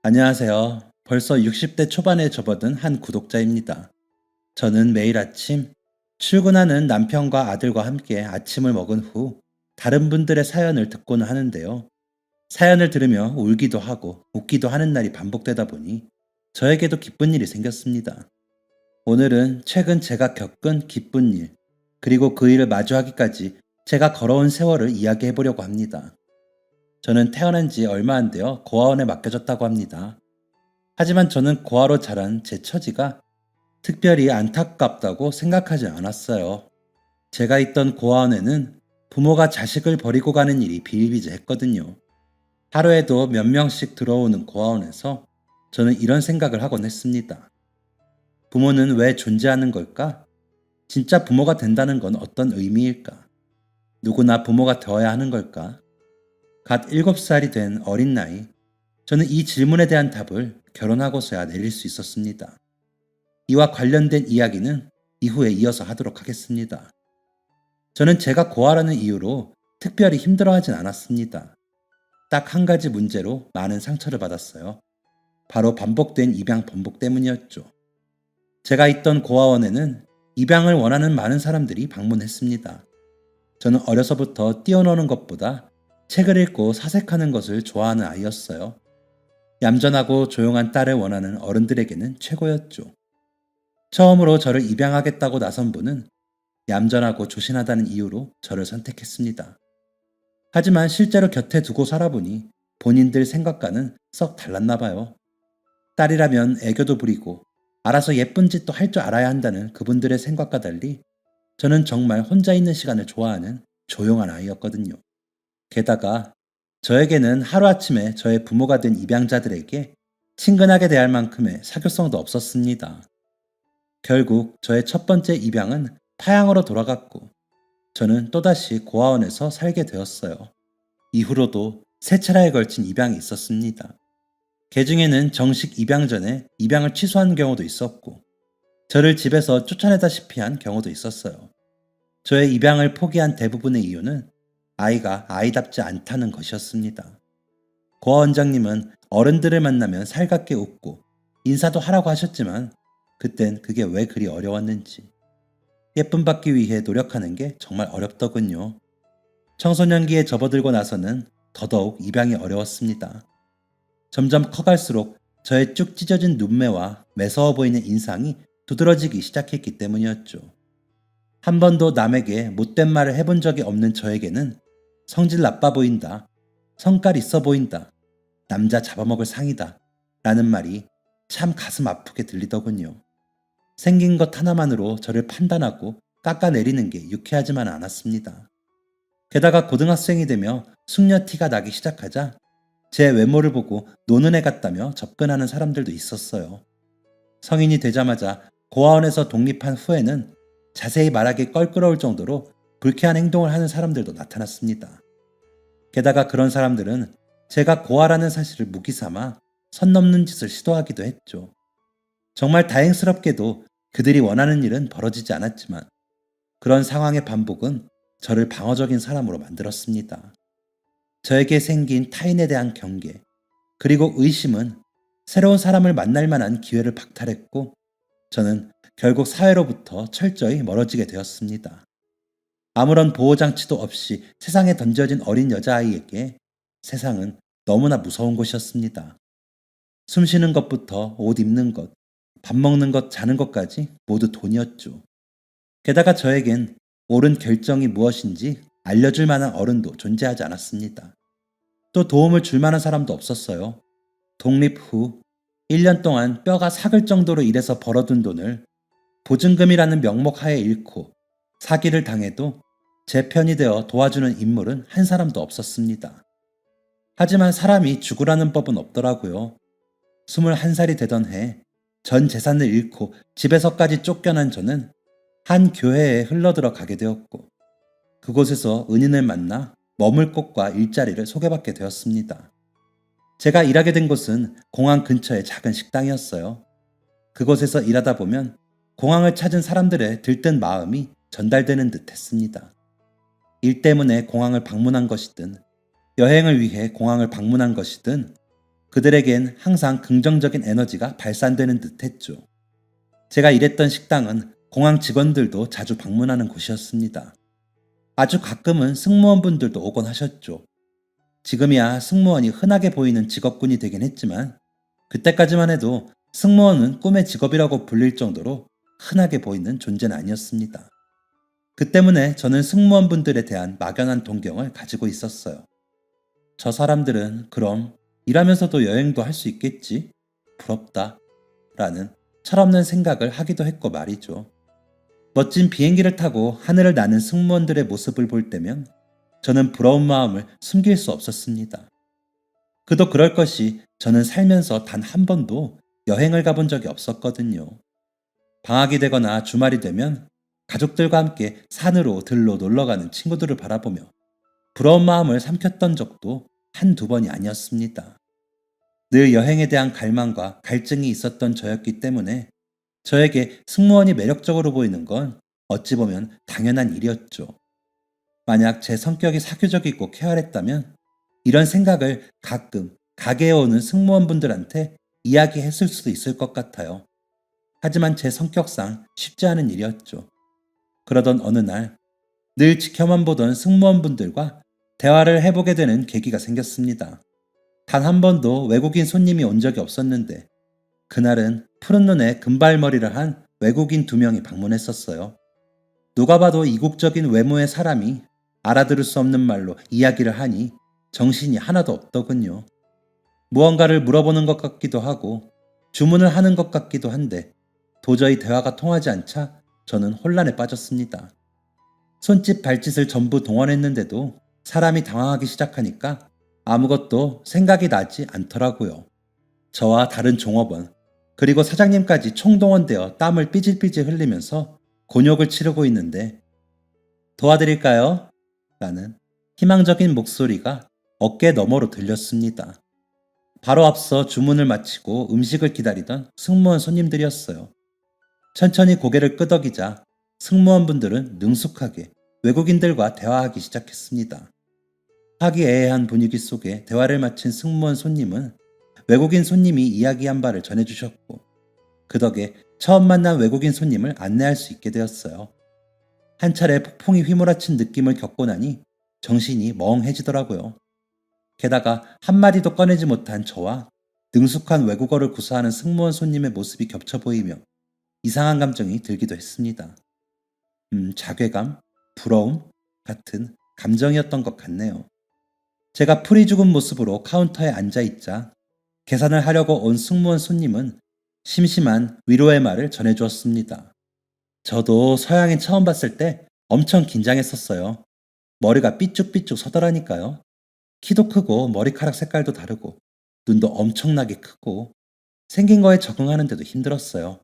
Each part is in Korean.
안녕하세요. 벌써 60대 초반에 접어든 한 구독자입니다. 저는 매일 아침 출근하는 남편과 아들과 함께 아침을 먹은 후 다른 분들의 사연을 듣고는 하는데요. 사연을 들으며 울기도 하고 웃기도 하는 날이 반복되다 보니 저에게도 기쁜 일이 생겼습니다. 오늘은 최근 제가 겪은 기쁜 일, 그리고 그 일을 마주하기까지 제가 걸어온 세월을 이야기해 보려고 합니다. 저는 태어난 지 얼마 안 되어 고아원에 맡겨졌다고 합니다. 하지만 저는 고아로 자란 제 처지가 특별히 안타깝다고 생각하지 않았어요. 제가 있던 고아원에는 부모가 자식을 버리고 가는 일이 비일비재했거든요. 하루에도 몇 명씩 들어오는 고아원에서 저는 이런 생각을 하곤 했습니다. 부모는 왜 존재하는 걸까? 진짜 부모가 된다는 건 어떤 의미일까? 누구나 부모가 되어야 하는 걸까? 갓 7살이 된 어린 나이, 저는 이 질문에 대한 답을 결혼하고서야 내릴 수 있었습니다. 이와 관련된 이야기는 이후에 이어서 하도록 하겠습니다. 저는 제가 고아라는 이유로 특별히 힘들어하진 않았습니다. 딱 한 가지 문제로 많은 상처를 받았어요. 바로 반복된 입양 번복 때문이었죠. 제가 있던 고아원에는 입양을 원하는 많은 사람들이 방문했습니다. 저는 어려서부터 뛰어노는 것보다 책을 읽고 사색하는 것을 좋아하는 아이였어요. 얌전하고 조용한 딸을 원하는 어른들에게는 최고였죠. 처음으로 저를 입양하겠다고 나선 분은 얌전하고 조신하다는 이유로 저를 선택했습니다. 하지만 실제로 곁에 두고 살아보니 본인들 생각과는 썩 달랐나 봐요. 딸이라면 애교도 부리고 알아서 예쁜 짓도 할 줄 알아야 한다는 그분들의 생각과 달리 저는 정말 혼자 있는 시간을 좋아하는 조용한 아이였거든요. 게다가 저에게는 하루아침에 저의 부모가 된 입양자들에게 친근하게 대할 만큼의 사교성도 없었습니다. 결국 저의 첫 번째 입양은 파양으로 돌아갔고 저는 또다시 고아원에서 살게 되었어요. 이후로도 세 차례에 걸친 입양이 있었습니다. 그 중에는 정식 입양 전에 입양을 취소한 경우도 있었고 저를 집에서 쫓아내다시피 한 경우도 있었어요. 저의 입양을 포기한 대부분의 이유는 아이가 아이답지 않다는 것이었습니다. 고아원장님은 어른들을 만나면 살갑게 웃고 인사도 하라고 하셨지만 그땐 그게 왜 그리 어려웠는지 예쁨 받기 위해 노력하는 게 정말 어렵더군요. 청소년기에 접어들고 나서는 더더욱 입양이 어려웠습니다. 점점 커갈수록 저의 쭉 찢어진 눈매와 매서워 보이는 인상이 두드러지기 시작했기 때문이었죠. 한 번도 남에게 못된 말을 해본 적이 없는 저에게는 성질 나빠 보인다, 성깔 있어 보인다, 남자 잡아먹을 상이다 라는 말이 참 가슴 아프게 들리더군요. 생긴 것 하나만으로 저를 판단하고 깎아내리는 게 유쾌하지만 않았습니다. 게다가 고등학생이 되며 숙녀 티가 나기 시작하자 제 외모를 보고 노는 애 같다며 접근하는 사람들도 있었어요. 성인이 되자마자 고아원에서 독립한 후에는 자세히 말하기 껄끄러울 정도로 불쾌한 행동을 하는 사람들도 나타났습니다. 게다가 그런 사람들은 제가 고아라는 사실을 무기 삼아 선 넘는 짓을 시도하기도 했죠. 정말 다행스럽게도 그들이 원하는 일은 벌어지지 않았지만 그런 상황의 반복은 저를 방어적인 사람으로 만들었습니다. 저에게 생긴 타인에 대한 경계, 그리고 의심은 새로운 사람을 만날 만한 기회를 박탈했고 저는 결국 사회로부터 철저히 멀어지게 되었습니다. 아무런 보호장치도 없이 세상에 던져진 어린 여자아이에게 세상은 너무나 무서운 곳이었습니다. 숨 쉬는 것부터 옷 입는 것, 밥 먹는 것, 자는 것까지 모두 돈이었죠. 게다가 저에겐 옳은 결정이 무엇인지 알려줄 만한 어른도 존재하지 않았습니다. 또 도움을 줄 만한 사람도 없었어요. 독립 후 1년 동안 뼈가 삭을 정도로 일해서 벌어둔 돈을 보증금이라는 명목 하에 잃고 사기를 당해도 제 편이 되어 도와주는 인물은 한 사람도 없었습니다. 하지만 사람이 죽으라는 법은 없더라고요. 21살이 되던 해 전 재산을 잃고 집에서까지 쫓겨난 저는 한 교회에 흘러들어 가게 되었고 그곳에서 은인을 만나 머물 곳과 일자리를 소개받게 되었습니다. 제가 일하게 된 곳은 공항 근처의 작은 식당이었어요. 그곳에서 일하다 보면 공항을 찾은 사람들의 들뜬 마음이 전달되는 듯 했습니다. 일 때문에 공항을 방문한 것이든 여행을 위해 공항을 방문한 것이든 그들에겐 항상 긍정적인 에너지가 발산되는 듯 했죠. 제가 일했던 식당은 공항 직원들도 자주 방문하는 곳이었습니다. 아주 가끔은 승무원분들도 오곤 하셨죠. 지금이야 승무원이 흔하게 보이는 직업군이 되긴 했지만 그때까지만 해도 승무원은 꿈의 직업이라고 불릴 정도로 흔하게 보이는 존재는 아니었습니다. 그 때문에 저는 승무원분들에 대한 막연한 동경을 가지고 있었어요. 저 사람들은 그럼 일하면서도 여행도 할 수 있겠지? 부럽다. 라는 철없는 생각을 하기도 했고 말이죠. 멋진 비행기를 타고 하늘을 나는 승무원들의 모습을 볼 때면 저는 부러운 마음을 숨길 수 없었습니다. 그도 그럴 것이 저는 살면서 단 한 번도 여행을 가본 적이 없었거든요. 방학이 되거나 주말이 되면 가족들과 함께 산으로 들로 놀러가는 친구들을 바라보며 부러운 마음을 삼켰던 적도 한두 번이 아니었습니다. 늘 여행에 대한 갈망과 갈증이 있었던 저였기 때문에 저에게 승무원이 매력적으로 보이는 건 어찌 보면 당연한 일이었죠. 만약 제 성격이 사교적이고 쾌활했다면 이런 생각을 가끔 가게에 오는 승무원분들한테 이야기했을 수도 있을 것 같아요. 하지만 제 성격상 쉽지 않은 일이었죠. 그러던 어느 날 늘 지켜만 보던 승무원분들과 대화를 해보게 되는 계기가 생겼습니다. 단 한 번도 외국인 손님이 온 적이 없었는데 그날은 푸른 눈에 금발머리를 한 외국인 2명이 방문했었어요. 누가 봐도 이국적인 외모의 사람이 알아들을 수 없는 말로 이야기를 하니 정신이 하나도 없더군요. 무언가를 물어보는 것 같기도 하고 주문을 하는 것 같기도 한데 도저히 대화가 통하지 않자 저는 혼란에 빠졌습니다. 손짓 발짓을 전부 동원했는데도 사람이 당황하기 시작하니까 아무것도 생각이 나지 않더라고요. 저와 다른 종업원 그리고 사장님까지 총동원되어 땀을 삐질삐질 흘리면서 곤욕을 치르고 있는데 도와드릴까요? 라는 희망적인 목소리가 어깨 너머로 들렸습니다. 바로 앞서 주문을 마치고 음식을 기다리던 승무원 손님들이었어요. 천천히 고개를 끄덕이자 승무원분들은 능숙하게 외국인들과 대화하기 시작했습니다. 화기애애한 분위기 속에 대화를 마친 승무원 손님은 외국인 손님이 이야기한 바를 전해주셨고 그 덕에 처음 만난 외국인 손님을 안내할 수 있게 되었어요. 한 차례 폭풍이 휘몰아친 느낌을 겪고 나니 정신이 멍해지더라고요. 게다가 한마디도 꺼내지 못한 저와 능숙한 외국어를 구사하는 승무원 손님의 모습이 겹쳐 보이며 이상한 감정이 들기도 했습니다. 자괴감, 부러움 같은 감정이었던 것 같네요. 제가 풀이 죽은 모습으로 카운터에 앉아있자 계산을 하려고 온 승무원 손님은 심심한 위로의 말을 전해주었습니다. 저도 서양인 처음 봤을 때 엄청 긴장했었어요. 머리가 삐쭉삐쭉 서더라니까요. 키도 크고 머리카락 색깔도 다르고 눈도 엄청나게 크고 생긴 거에 적응하는데도 힘들었어요.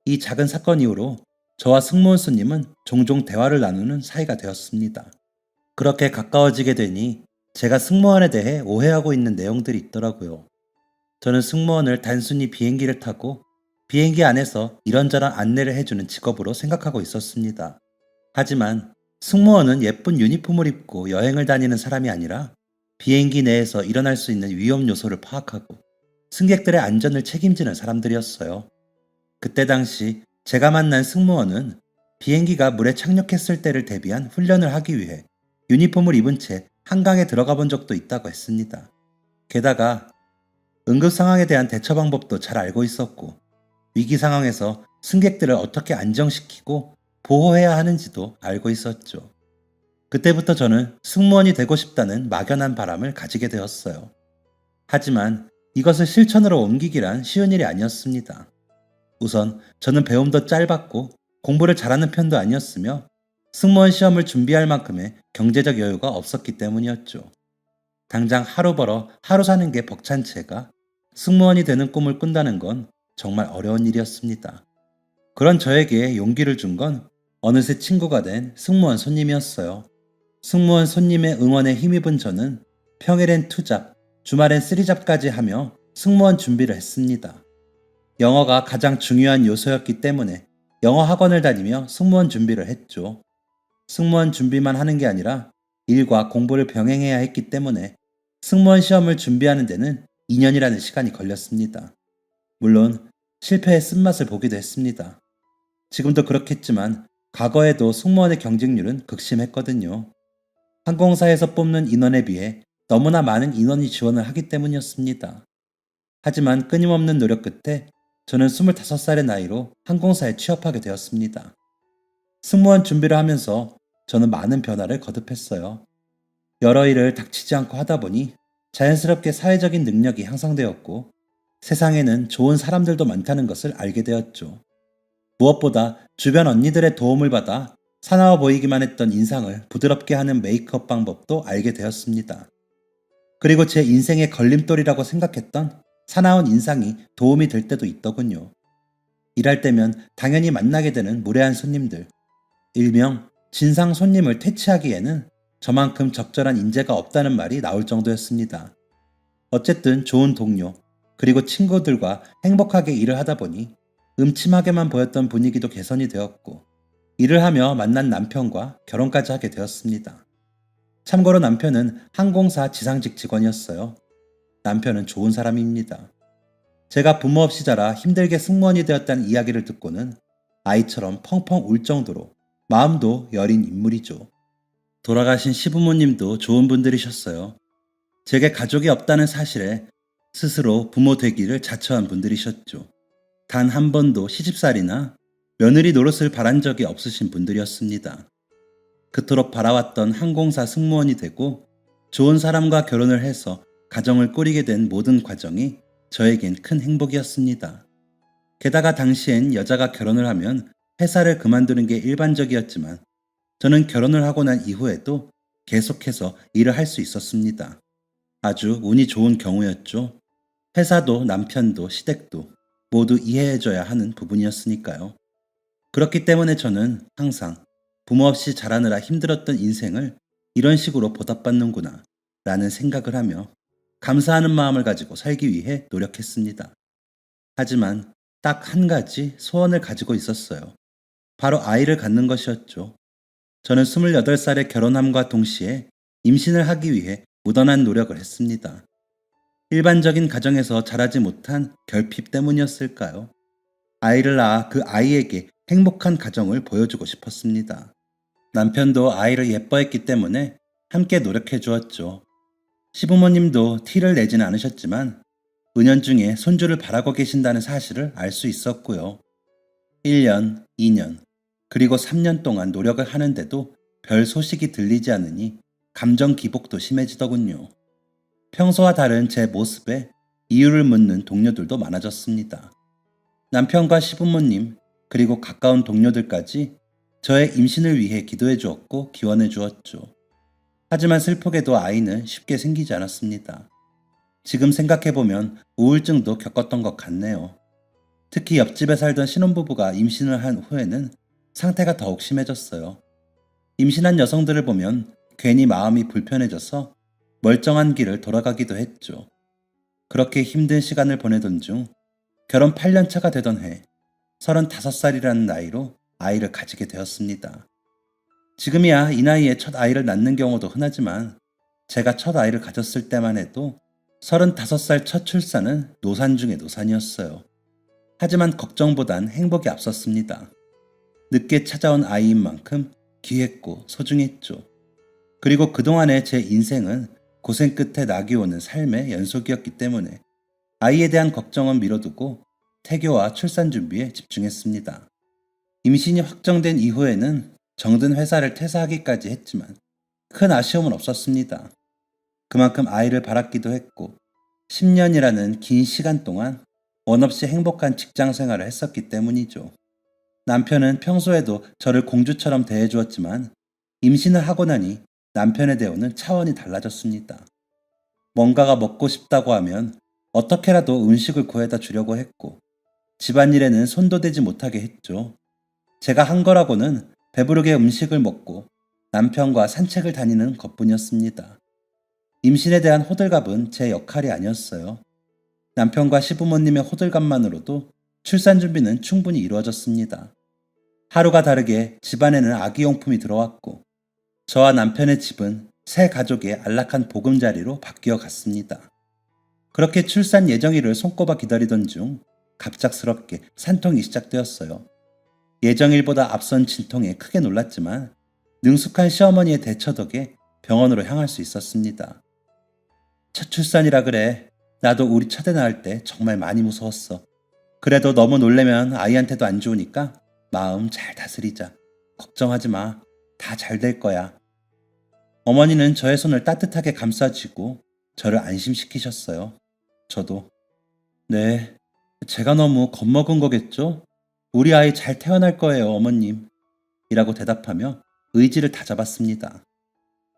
이 작은 사건 이후로 저와 승무원 손님은 종종 대화를 나누는 사이가 되었습니다. 그렇게 가까워지게 되니 제가 승무원에 대해 오해하고 있는 내용들이 있더라고요. 저는 승무원을 단순히 비행기를 타고 비행기 안에서 이런저런 안내를 해주는 직업으로 생각하고 있었습니다. 하지만 승무원은 예쁜 유니폼을 입고 여행을 다니는 사람이 아니라 비행기 내에서 일어날 수 있는 위험 요소를 파악하고 승객들의 안전을 책임지는 사람들이었어요. 그때 당시 제가 만난 승무원은 비행기가 물에 착륙했을 때를 대비한 훈련을 하기 위해 유니폼을 입은 채 한강에 들어가 본 적도 있다고 했습니다. 게다가 응급 상황에 대한 대처 방법도 잘 알고 있었고 위기 상황에서 승객들을 어떻게 안정시키고 보호해야 하는지도 알고 있었죠. 그때부터 저는 승무원이 되고 싶다는 막연한 바람을 가지게 되었어요. 하지만 이것을 실천으로 옮기기란 쉬운 일이 아니었습니다. 우선 저는 배움도 짧았고 공부를 잘하는 편도 아니었으며 승무원 시험을 준비할 만큼의 경제적 여유가 없었기 때문이었죠. 당장 하루 벌어 하루 사는 게 벅찬 채가 승무원이 되는 꿈을 꾼다는 건 정말 어려운 일이었습니다. 그런 저에게 용기를 준 건 어느새 친구가 된 승무원 손님이었어요. 승무원 손님의 응원에 힘입은 저는 평일엔 투잡, 주말엔 쓰리잡까지 하며 승무원 준비를 했습니다. 영어가 가장 중요한 요소였기 때문에 영어 학원을 다니며 승무원 준비를 했죠. 승무원 준비만 하는 게 아니라 일과 공부를 병행해야 했기 때문에 승무원 시험을 준비하는 데는 2년이라는 시간이 걸렸습니다. 물론 실패의 쓴맛을 보기도 했습니다. 지금도 그렇겠지만 과거에도 승무원의 경쟁률은 극심했거든요. 항공사에서 뽑는 인원에 비해 너무나 많은 인원이 지원을 하기 때문이었습니다. 하지만 끊임없는 노력 끝에 저는 25살의 나이로 항공사에 취업하게 되었습니다. 승무원 준비를 하면서 저는 많은 변화를 거듭했어요. 여러 일을 닥치지 않고 하다 보니 자연스럽게 사회적인 능력이 향상되었고 세상에는 좋은 사람들도 많다는 것을 알게 되었죠. 무엇보다 주변 언니들의 도움을 받아 사나워 보이기만 했던 인상을 부드럽게 하는 메이크업 방법도 알게 되었습니다. 그리고 제 인생의 걸림돌이라고 생각했던 사나운 인상이 도움이 될 때도 있더군요. 일할 때면 당연히 만나게 되는 무례한 손님들, 일명 진상 손님을 퇴치하기에는 저만큼 적절한 인재가 없다는 말이 나올 정도였습니다. 어쨌든 좋은 동료, 그리고 친구들과 행복하게 일을 하다 보니 음침하게만 보였던 분위기도 개선이 되었고, 일을 하며 만난 남편과 결혼까지 하게 되었습니다. 참고로 남편은 항공사 지상직 직원이었어요. 남편은 좋은 사람입니다. 제가 부모 없이 자라 힘들게 승무원이 되었다는 이야기를 듣고는 아이처럼 펑펑 울 정도로 마음도 여린 인물이죠. 돌아가신 시부모님도 좋은 분들이셨어요. 제게 가족이 없다는 사실에 스스로 부모 되기를 자처한 분들이셨죠. 단 한 번도 시집살이나 며느리 노릇을 바란 적이 없으신 분들이었습니다. 그토록 바라왔던 항공사 승무원이 되고 좋은 사람과 결혼을 해서 가정을 꾸리게 된 모든 과정이 저에겐 큰 행복이었습니다. 게다가 당시엔 여자가 결혼을 하면 회사를 그만두는 게 일반적이었지만 저는 결혼을 하고 난 이후에도 계속해서 일을 할 수 있었습니다. 아주 운이 좋은 경우였죠. 회사도 남편도 시댁도 모두 이해해줘야 하는 부분이었으니까요. 그렇기 때문에 저는 항상 부모 없이 자라느라 힘들었던 인생을 이런 식으로 보답받는구나 라는 생각을 하며 감사하는 마음을 가지고 살기 위해 노력했습니다. 하지만 딱 한 가지 소원을 가지고 있었어요. 바로 아이를 갖는 것이었죠. 저는 28살에 결혼함과 동시에 임신을 하기 위해 무던한 노력을 했습니다. 일반적인 가정에서 자라지 못한 결핍 때문이었을까요? 아이를 낳아 그 아이에게 행복한 가정을 보여주고 싶었습니다. 남편도 아이를 예뻐했기 때문에 함께 노력해 주었죠. 시부모님도 티를 내지는 않으셨지만 은연중에 손주를 바라고 계신다는 사실을 알 수 있었고요. 1년, 2년, 그리고 3년 동안 노력을 하는데도 별 소식이 들리지 않으니 감정 기복도 심해지더군요. 평소와 다른 제 모습에 이유를 묻는 동료들도 많아졌습니다. 남편과 시부모님, 그리고 가까운 동료들까지 저의 임신을 위해 기도해 주었고 기원해 주었죠. 하지만 슬프게도 아이는 쉽게 생기지 않았습니다. 지금 생각해보면 우울증도 겪었던 것 같네요. 특히 옆집에 살던 신혼부부가 임신을 한 후에는 상태가 더욱 심해졌어요. 임신한 여성들을 보면 괜히 마음이 불편해져서 멀쩡한 길을 돌아가기도 했죠. 그렇게 힘든 시간을 보내던 중 결혼 8년 차가 되던 해 35살이라는 나이로 아이를 가지게 되었습니다. 지금이야 이 나이에 첫 아이를 낳는 경우도 흔하지만 제가 첫 아이를 가졌을 때만 해도 35살 첫 출산은 노산 중의 노산이었어요. 하지만 걱정보단 행복이 앞섰습니다. 늦게 찾아온 아이인 만큼 귀했고 소중했죠. 그리고 그동안의 제 인생은 고생 끝에 낙이 오는 삶의 연속이었기 때문에 아이에 대한 걱정은 미뤄두고 태교와 출산 준비에 집중했습니다. 임신이 확정된 이후에는 정든 회사를 퇴사하기까지 했지만 큰 아쉬움은 없었습니다. 그만큼 아이를 바랐기도 했고 10년이라는 긴 시간 동안 원 없이 행복한 직장 생활을 했었기 때문이죠. 남편은 평소에도 저를 공주처럼 대해주었지만 임신을 하고 나니 남편의 대우는 차원이 달라졌습니다. 뭔가가 먹고 싶다고 하면 어떻게라도 음식을 구해다 주려고 했고 집안일에는 손도 대지 못하게 했죠. 제가 한 거라고는 배부르게 음식을 먹고 남편과 산책을 다니는 것뿐이었습니다. 임신에 대한 호들갑은 제 역할이 아니었어요. 남편과 시부모님의 호들갑만으로도 출산 준비는 충분히 이루어졌습니다. 하루가 다르게 집안에는 아기용품이 들어왔고 저와 남편의 집은 새 가족의 안락한 보금자리로 바뀌어 갔습니다. 그렇게 출산 예정일을 손꼽아 기다리던 중 갑작스럽게 산통이 시작되었어요. 예정일보다 앞선 진통에 크게 놀랐지만 능숙한 시어머니의 대처 덕에 병원으로 향할 수 있었습니다. 첫 출산이라 그래. 나도 우리 첫애 낳을 때 정말 많이 무서웠어. 그래도 너무 놀래면 아이한테도 안 좋으니까 마음 잘 다스리자. 걱정하지 마. 다 잘 될 거야. 어머니는 저의 손을 따뜻하게 감싸쥐고 저를 안심시키셨어요. 저도 네, 제가 너무 겁먹은 거겠죠? 우리 아이 잘 태어날 거예요, 어머님. 이라고 대답하며 의지를 다잡았습니다.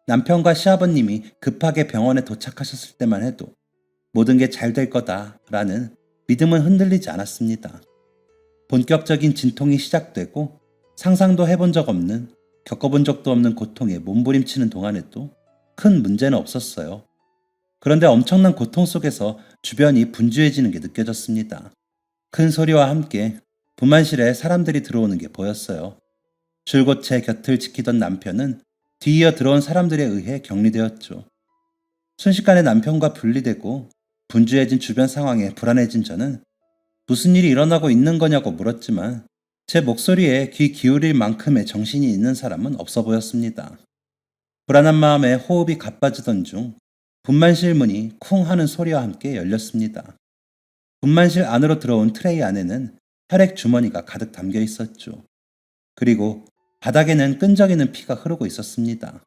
남편과 시아버님이 급하게 병원에 도착하셨을 때만 해도 모든 게 잘 될 거다라는 믿음은 흔들리지 않았습니다. 본격적인 진통이 시작되고 상상도 해본 적 없는, 겪어본 적도 없는 고통에 몸부림치는 동안에도 큰 문제는 없었어요. 그런데 엄청난 고통 속에서 주변이 분주해지는 게 느껴졌습니다. 큰 소리와 함께 분만실에 사람들이 들어오는 게 보였어요. 줄곧 제 곁을 지키던 남편은 뒤이어 들어온 사람들에 의해 격리되었죠. 순식간에 남편과 분리되고 분주해진 주변 상황에 불안해진 저는 무슨 일이 일어나고 있는 거냐고 물었지만 제 목소리에 귀 기울일 만큼의 정신이 있는 사람은 없어 보였습니다. 불안한 마음에 호흡이 가빠지던 중 분만실 문이 쿵 하는 소리와 함께 열렸습니다. 분만실 안으로 들어온 트레이 안에는 혈액 주머니가 가득 담겨 있었죠. 그리고 바닥에는 끈적이는 피가 흐르고 있었습니다.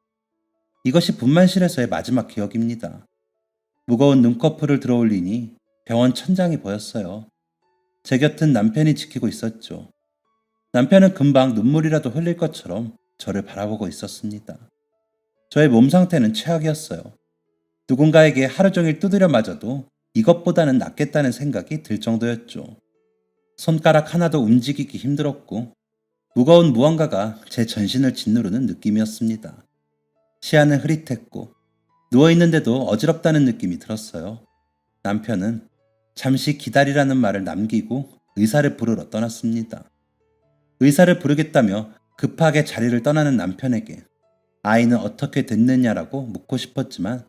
이것이 분만실에서의 마지막 기억입니다. 무거운 눈꺼풀을 들어올리니 병원 천장이 보였어요. 제 곁은 남편이 지키고 있었죠. 남편은 금방 눈물이라도 흘릴 것처럼 저를 바라보고 있었습니다. 저의 몸 상태는 최악이었어요. 누군가에게 하루 종일 두드려 맞아도 이것보다는 낫겠다는 생각이 들 정도였죠. 손가락 하나도 움직이기 힘들었고 무거운 무언가가 제 전신을 짓누르는 느낌이었습니다. 시야는 흐릿했고 누워있는데도 어지럽다는 느낌이 들었어요. 남편은 잠시 기다리라는 말을 남기고 의사를 부르러 떠났습니다. 의사를 부르겠다며 급하게 자리를 떠나는 남편에게 아이는 어떻게 됐느냐라고 묻고 싶었지만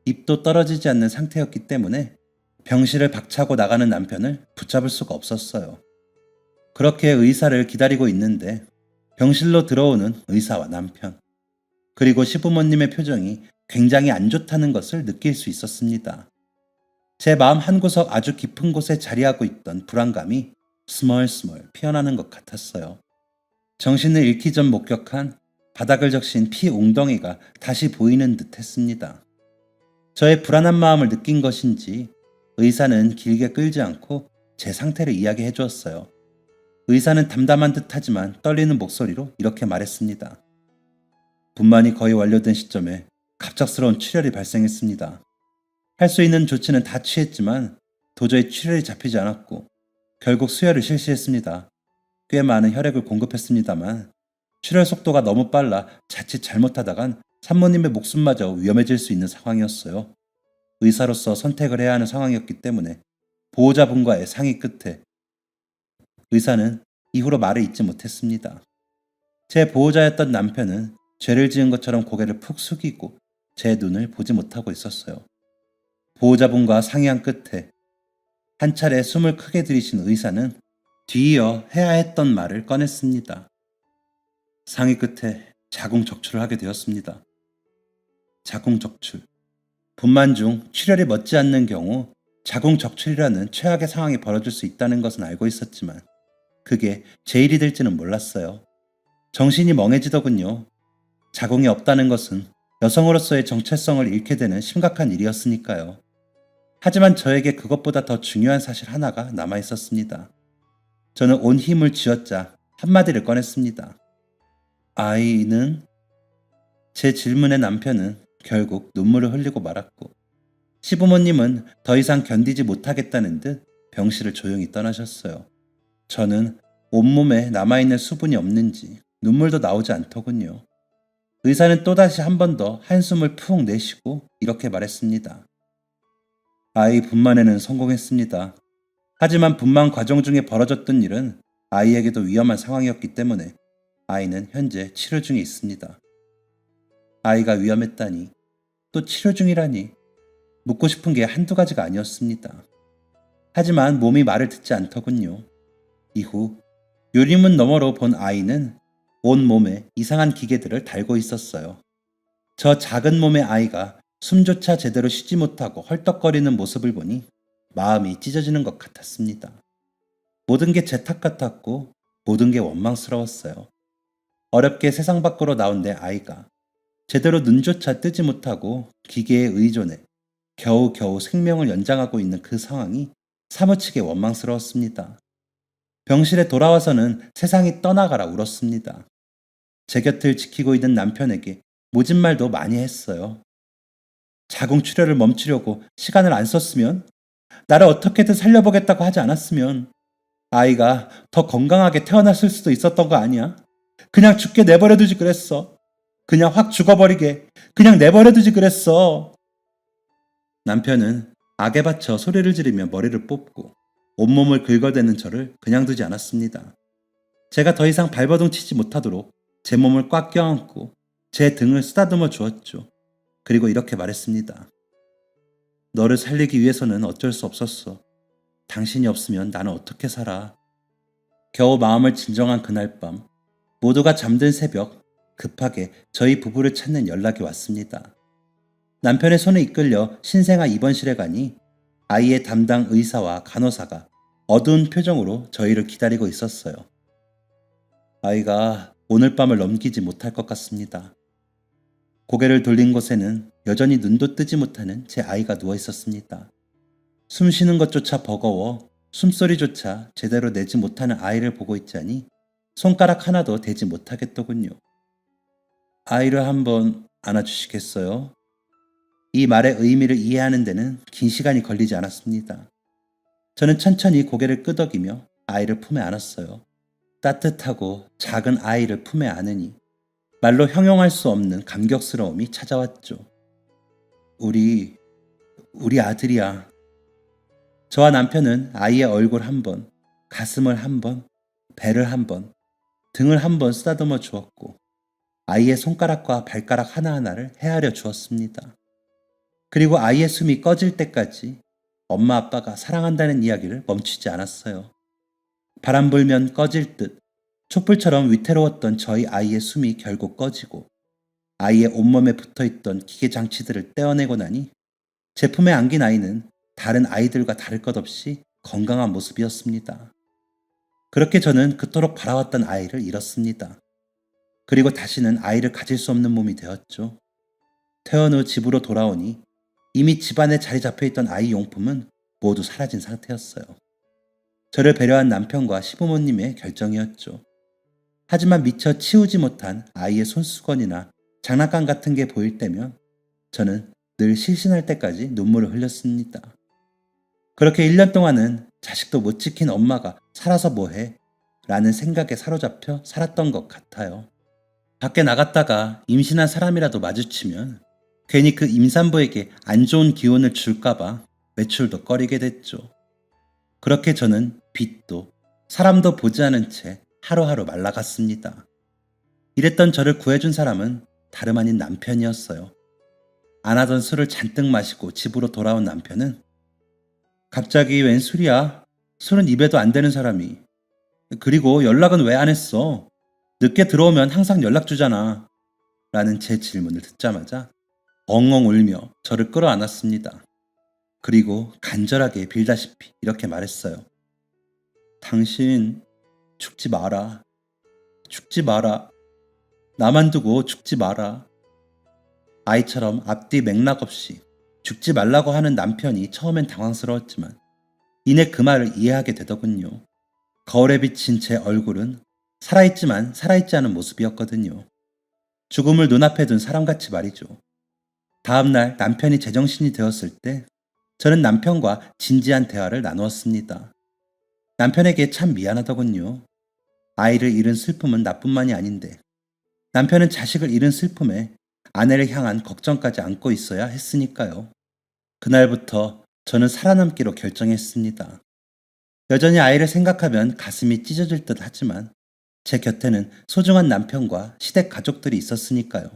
입도 떨어지지 않는 상태였기 때문에 병실을 박차고 나가는 남편을 붙잡을 수가 없었어요. 그렇게 의사를 기다리고 있는데 병실로 들어오는 의사와 남편, 그리고 시부모님의 표정이 굉장히 안 좋다는 것을 느낄 수 있었습니다. 제 마음 한구석 아주 깊은 곳에 자리하고 있던 불안감이 스멀스멀 피어나는 것 같았어요. 정신을 잃기 전 목격한 바닥을 적신 피 웅덩이가 다시 보이는 듯 했습니다. 저의 불안한 마음을 느낀 것인지 의사는 길게 끌지 않고 제 상태를 이야기해 주었어요. 의사는 담담한 듯 하지만 떨리는 목소리로 이렇게 말했습니다. 분만이 거의 완료된 시점에 갑작스러운 출혈이 발생했습니다. 할 수 있는 조치는 다 취했지만 도저히 출혈이 잡히지 않았고 결국 수혈을 실시했습니다. 꽤 많은 혈액을 공급했습니다만 출혈 속도가 너무 빨라 자칫 잘못하다간 산모님의 목숨마저 위험해질 수 있는 상황이었어요. 의사로서 선택을 해야 하는 상황이었기 때문에 보호자분과의 상의 끝에 의사는 이후로 말을 잇지 못했습니다. 제 보호자였던 남편은 죄를 지은 것처럼 고개를 푹 숙이고 제 눈을 보지 못하고 있었어요. 보호자분과 상의한 끝에 한 차례 숨을 크게 들이신 의사는 뒤이어 해야 했던 말을 꺼냈습니다. 상의 끝에 자궁적출을 하게 되었습니다. 자궁적출. 분만 중 출혈이 멎지 않는 경우 자궁적출이라는 최악의 상황이 벌어질 수 있다는 것은 알고 있었지만 그게 제 일이 될지는 몰랐어요. 정신이 멍해지더군요. 자궁이 없다는 것은 여성으로서의 정체성을 잃게 되는 심각한 일이었으니까요. 하지만 저에게 그것보다 더 중요한 사실 하나가 남아 있었습니다. 저는 온 힘을 쥐어짜 한마디를 꺼냈습니다. 아이는? 제 질문에 남편은 결국 눈물을 흘리고 말았고 시부모님은 더 이상 견디지 못하겠다는 듯 병실을 조용히 떠나셨어요. 저는 온몸에 남아있는 수분이 없는지 눈물도 나오지 않더군요. 의사는 또다시 한 번 더 한숨을 푹 내쉬고 이렇게 말했습니다. 아이 분만에는 성공했습니다. 하지만 분만 과정 중에 벌어졌던 일은 아이에게도 위험한 상황이었기 때문에 아이는 현재 치료 중에 있습니다. 아이가 위험했다니, 또 치료 중이라니. 묻고 싶은 게 한두 가지가 아니었습니다. 하지만 몸이 말을 듣지 않더군요. 이후 유리문 너머로 본 아이는 온 몸에 이상한 기계들을 달고 있었어요. 저 작은 몸의 아이가 숨조차 제대로 쉬지 못하고 헐떡거리는 모습을 보니 마음이 찢어지는 것 같았습니다. 모든 게 제 탓 같았고 모든 게 원망스러웠어요. 어렵게 세상 밖으로 나온 내 아이가 제대로 눈조차 뜨지 못하고 기계에 의존해 겨우겨우 생명을 연장하고 있는 그 상황이 사무치게 원망스러웠습니다. 병실에 돌아와서는 세상이 떠나가라 울었습니다. 제 곁을 지키고 있는 남편에게 모진 말도 많이 했어요. 자궁출혈을 멈추려고 시간을 안 썼으면, 나를 어떻게든 살려보겠다고 하지 않았으면 아이가 더 건강하게 태어났을 수도 있었던 거 아니야? 그냥 죽게 내버려두지 그랬어. 그냥 확 죽어버리게 그냥 내버려두지 그랬어. 남편은 악에 받쳐 소리를 지르며 머리를 뽑고 온몸을 긁어대는 저를 그냥 두지 않았습니다. 제가 더 이상 발버둥 치지 못하도록 제 몸을 꽉 껴안고 제 등을 쓰다듬어 주었죠. 그리고 이렇게 말했습니다. 너를 살리기 위해서는 어쩔 수 없었어. 당신이 없으면 나는 어떻게 살아. 겨우 마음을 진정한 그날 밤, 모두가 잠든 새벽, 급하게 저희 부부를 찾는 연락이 왔습니다. 남편의 손에 이끌려 신생아 입원실에 가니 아이의 담당 의사와 간호사가 어두운 표정으로 저희를 기다리고 있었어요. 아이가 오늘 밤을 넘기지 못할 것 같습니다. 고개를 돌린 곳에는 여전히 눈도 뜨지 못하는 제 아이가 누워 있었습니다. 숨 쉬는 것조차 버거워 숨소리조차 제대로 내지 못하는 아이를 보고 있자니 손가락 하나도 대지 못하겠더군요. 아이를 한번 안아주시겠어요? 이 말의 의미를 이해하는 데는 긴 시간이 걸리지 않았습니다. 저는 천천히 고개를 끄덕이며 아이를 품에 안았어요. 따뜻하고 작은 아이를 품에 안으니 말로 형용할 수 없는 감격스러움이 찾아왔죠. 우리 아들이야. 저와 남편은 아이의 얼굴 한 번, 가슴을 한 번, 배를 한 번, 등을 한 번 쓰다듬어 주었고 아이의 손가락과 발가락 하나하나를 헤아려 주었습니다. 그리고 아이의 숨이 꺼질 때까지 엄마 아빠가 사랑한다는 이야기를 멈추지 않았어요. 바람 불면 꺼질 듯 촛불처럼 위태로웠던 저희 아이의 숨이 결국 꺼지고 아이의 온몸에 붙어있던 기계 장치들을 떼어내고 나니 제 품에 안긴 아이는 다른 아이들과 다를 것 없이 건강한 모습이었습니다. 그렇게 저는 그토록 바라왔던 아이를 잃었습니다. 그리고 다시는 아이를 가질 수 없는 몸이 되었죠. 퇴원 후 집으로 돌아오니 이미 집안에 자리 잡혀있던 아이 용품은 모두 사라진 상태였어요. 저를 배려한 남편과 시부모님의 결정이었죠. 하지만 미처 치우지 못한 아이의 손수건이나 장난감 같은 게 보일 때면 저는 늘 실신할 때까지 눈물을 흘렸습니다. 그렇게 1년 동안은 자식도 못 지킨 엄마가 살아서 뭐해? 라는 생각에 사로잡혀 살았던 것 같아요. 밖에 나갔다가 임신한 사람이라도 마주치면 괜히 그 임산부에게 안 좋은 기운을 줄까봐 외출도 꺼리게 됐죠. 그렇게 저는 빛도 사람도 보지 않은 채 하루하루 말라갔습니다. 이랬던 저를 구해준 사람은 다름 아닌 남편이었어요. 안 하던 술을 잔뜩 마시고 집으로 돌아온 남편은 갑자기 웬 술이야? 술은 입에도 안 대는 사람이. 그리고 연락은 왜 안 했어? 늦게 들어오면 항상 연락 주잖아. 라는 제 질문을 듣자마자 엉엉 울며 저를 끌어안았습니다. 그리고 간절하게 빌다시피 이렇게 말했어요. 당신 죽지 마라. 죽지 마라. 나만 두고 죽지 마라. 아이처럼 앞뒤 맥락 없이 죽지 말라고 하는 남편이 처음엔 당황스러웠지만 이내 그 말을 이해하게 되더군요. 거울에 비친 제 얼굴은 살아있지만 살아있지 않은 모습이었거든요. 죽음을 눈앞에 둔 사람같이 말이죠. 다음날 남편이 제정신이 되었을 때 저는 남편과 진지한 대화를 나누었습니다. 남편에게 참 미안하더군요. 아이를 잃은 슬픔은 나뿐만이 아닌데 남편은 자식을 잃은 슬픔에 아내를 향한 걱정까지 안고 있어야 했으니까요. 그날부터 저는 살아남기로 결정했습니다. 여전히 아이를 생각하면 가슴이 찢어질 듯 하지만 제 곁에는 소중한 남편과 시댁 가족들이 있었으니까요.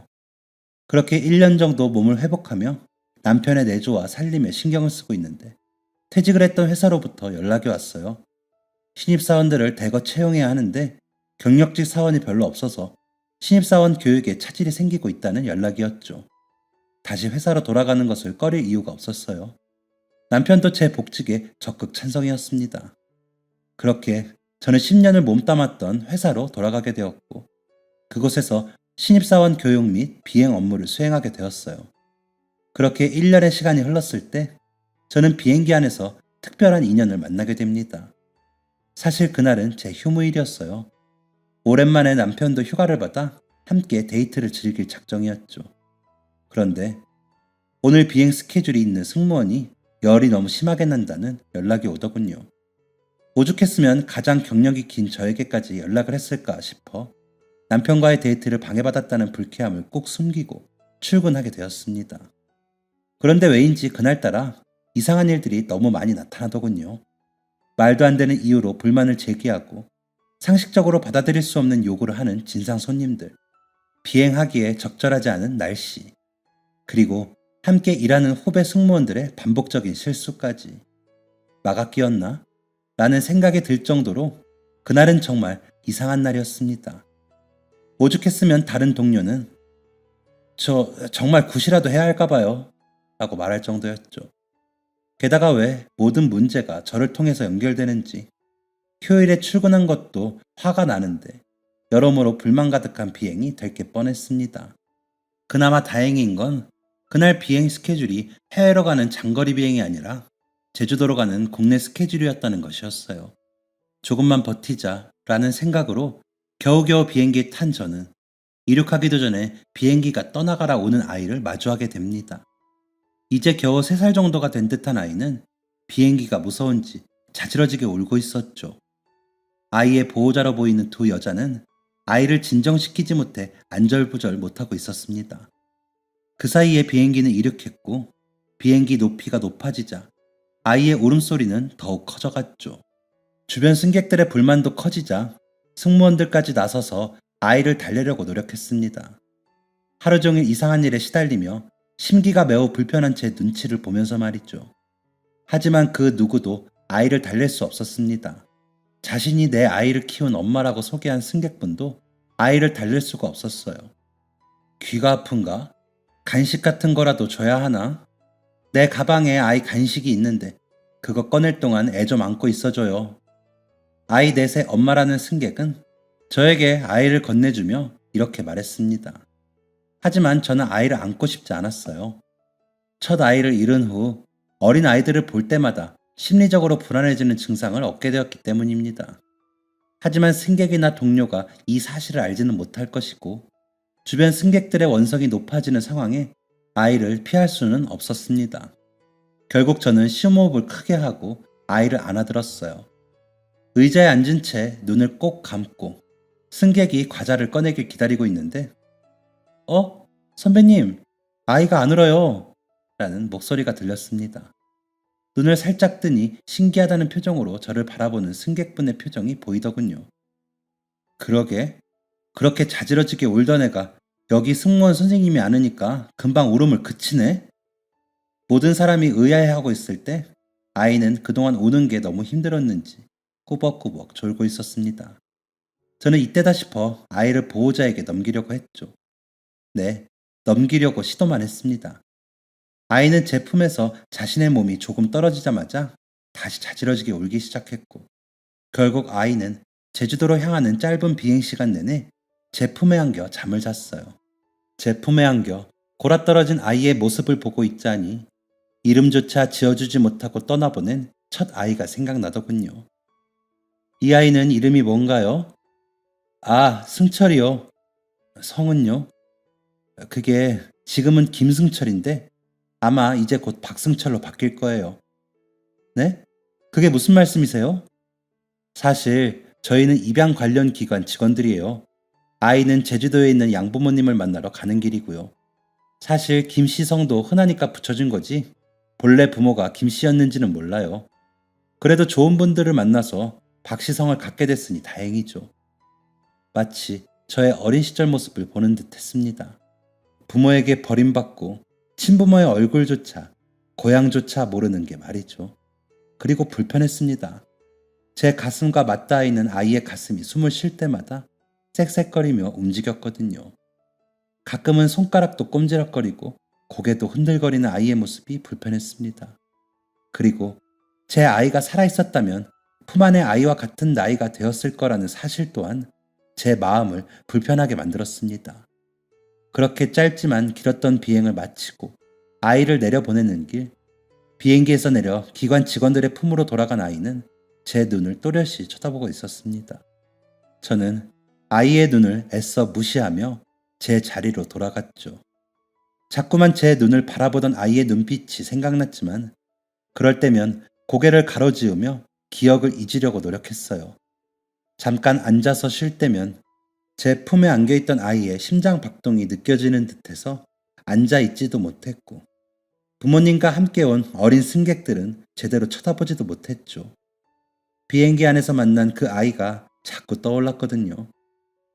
그렇게 1년 정도 몸을 회복하며 남편의 내조와 살림에 신경을 쓰고 있는데 퇴직을 했던 회사로부터 연락이 왔어요. 신입사원들을 대거 채용해야 하는데 경력직 사원이 별로 없어서 신입사원 교육에 차질이 생기고 있다는 연락이었죠. 다시 회사로 돌아가는 것을 꺼릴 이유가 없었어요. 남편도 제 복직에 적극 찬성이었습니다. 그렇게 저는 10년을 몸담았던 회사로 돌아가게 되었고 그곳에서 신입사원 교육 및 비행 업무를 수행하게 되었어요. 그렇게 1년의 시간이 흘렀을 때 저는 비행기 안에서 특별한 인연을 만나게 됩니다. 사실 그날은 제 휴무일이었어요. 오랜만에 남편도 휴가를 받아 함께 데이트를 즐길 작정이었죠. 그런데 오늘 비행 스케줄이 있는 승무원이 열이 너무 심하게 난다는 연락이 오더군요. 오죽했으면 가장 경력이 긴 저에게까지 연락을 했을까 싶어 남편과의 데이트를 방해받았다는 불쾌함을 꼭 숨기고 출근하게 되었습니다. 그런데 왜인지 그날따라 이상한 일들이 너무 많이 나타나더군요. 말도 안 되는 이유로 불만을 제기하고 상식적으로 받아들일 수 없는 요구를 하는 진상 손님들, 비행하기에 적절하지 않은 날씨, 그리고 함께 일하는 후배 승무원들의 반복적인 실수까지. 마각기였나? 라는 생각이 들 정도로 그날은 정말 이상한 날이었습니다. 오죽했으면 다른 동료는 저 정말 굿이라도 해야 할까 봐요 라고 말할 정도였죠. 게다가 왜 모든 문제가 저를 통해서 연결되는지 휴일에 출근한 것도 화가 나는데 여러모로 불만 가득한 비행이 될 게 뻔했습니다. 그나마 다행인 건 그날 비행 스케줄이 해외로 가는 장거리 비행이 아니라 제주도로 가는 국내 스케줄이었다는 것이었어요. 조금만 버티자 라는 생각으로 겨우겨우 비행기에 탄 저는 이륙하기도 전에 비행기가 떠나가라 오는 아이를 마주하게 됩니다. 이제 겨우 3살 정도가 된 듯한 아이는 비행기가 무서운지 자지러지게 울고 있었죠. 아이의 보호자로 보이는 두 여자는 아이를 진정시키지 못해 안절부절 못하고 있었습니다. 그 사이에 비행기는 이륙했고 비행기 높이가 높아지자 아이의 울음소리는 더욱 커져갔죠. 주변 승객들의 불만도 커지자 승무원들까지 나서서 아이를 달래려고 노력했습니다. 하루 종일 이상한 일에 시달리며 심기가 매우 불편한 제 눈치를 보면서 말이죠. 하지만 그 누구도 아이를 달랠 수 없었습니다. 자신이 내 아이를 키운 엄마라고 소개한 승객분도 아이를 달랠 수가 없었어요. 귀가 아픈가? 간식 같은 거라도 줘야 하나? 내 가방에 아이 간식이 있는데 그거 꺼낼 동안 애 좀 안고 있어줘요. 아이 넷의 엄마라는 승객은 저에게 아이를 건네주며 이렇게 말했습니다. 하지만 저는 아이를 안고 싶지 않았어요. 첫 아이를 잃은 후 어린 아이들을 볼 때마다 심리적으로 불안해지는 증상을 얻게 되었기 때문입니다. 하지만 승객이나 동료가 이 사실을 알지는 못할 것이고 주변 승객들의 원성이 높아지는 상황에 아이를 피할 수는 없었습니다. 결국 저는 심호흡을 크게 하고 아이를 안아들었어요. 의자에 앉은 채 눈을 꼭 감고 승객이 과자를 꺼내길 기다리고 있는데 선배님, 아이가 안 울어요 라는 목소리가 들렸습니다. 눈을 살짝 뜨니 신기하다는 표정으로 저를 바라보는 승객분의 표정이 보이더군요. 그러게, 그렇게 자지러지게 울던 애가 여기 승무원 선생님이 안으니까 금방 울음을 그치네? 모든 사람이 의아해하고 있을 때 아이는 그동안 우는 게 너무 힘들었는지 꾸벅꾸벅 졸고 있었습니다. 저는 이때다 싶어 아이를 보호자에게 넘기려고 했죠. 네, 넘기려고 시도만 했습니다. 아이는 제 품에서 자신의 몸이 조금 떨어지자마자 다시 자지러지게 울기 시작했고 결국 아이는 제주도로 향하는 짧은 비행 시간 내내 제 품에 안겨 잠을 잤어요. 제 품에 안겨 골아떨어진 아이의 모습을 보고 있자니 이름조차 지어주지 못하고 떠나보낸 첫 아이가 생각나더군요. 이 아이는 이름이 뭔가요? 아, 승철이요. 성은요? 그게 지금은 김승철인데 아마 이제 곧 박승철로 바뀔 거예요. 네? 그게 무슨 말씀이세요? 사실 저희는 입양 관련 기관 직원들이에요. 아이는 제주도에 있는 양부모님을 만나러 가는 길이고요. 사실 김씨성도 흔하니까 붙여준 거지 본래 부모가 김씨였는지는 몰라요. 그래도 좋은 분들을 만나서 박씨성을 갖게 됐으니 다행이죠. 마치 저의 어린 시절 모습을 보는 듯 했습니다. 부모에게 버림받고 친부모의 얼굴조차, 고향조차 모르는 게 말이죠. 그리고 불편했습니다. 제 가슴과 맞닿아 있는 아이의 가슴이 숨을 쉴 때마다 쌕쌕거리며 움직였거든요. 가끔은 손가락도 꼼지락거리고 고개도 흔들거리는 아이의 모습이 불편했습니다. 그리고 제 아이가 살아있었다면 품 안의 아이와 같은 나이가 되었을 거라는 사실 또한 제 마음을 불편하게 만들었습니다. 그렇게 짧지만 길었던 비행을 마치고 아이를 내려보내는 길, 비행기에서 내려 기관 직원들의 품으로 돌아간 아이는 제 눈을 또렷이 쳐다보고 있었습니다. 저는 아이의 눈을 애써 무시하며 제 자리로 돌아갔죠. 자꾸만 제 눈을 바라보던 아이의 눈빛이 생각났지만 그럴 때면 고개를 가로지으며 기억을 잊으려고 노력했어요. 잠깐 앉아서 쉴 때면 제 품에 안겨있던 아이의 심장 박동이 느껴지는 듯해서 앉아 있지도 못했고 부모님과 함께 온 어린 승객들은 제대로 쳐다보지도 못했죠. 비행기 안에서 만난 그 아이가 자꾸 떠올랐거든요.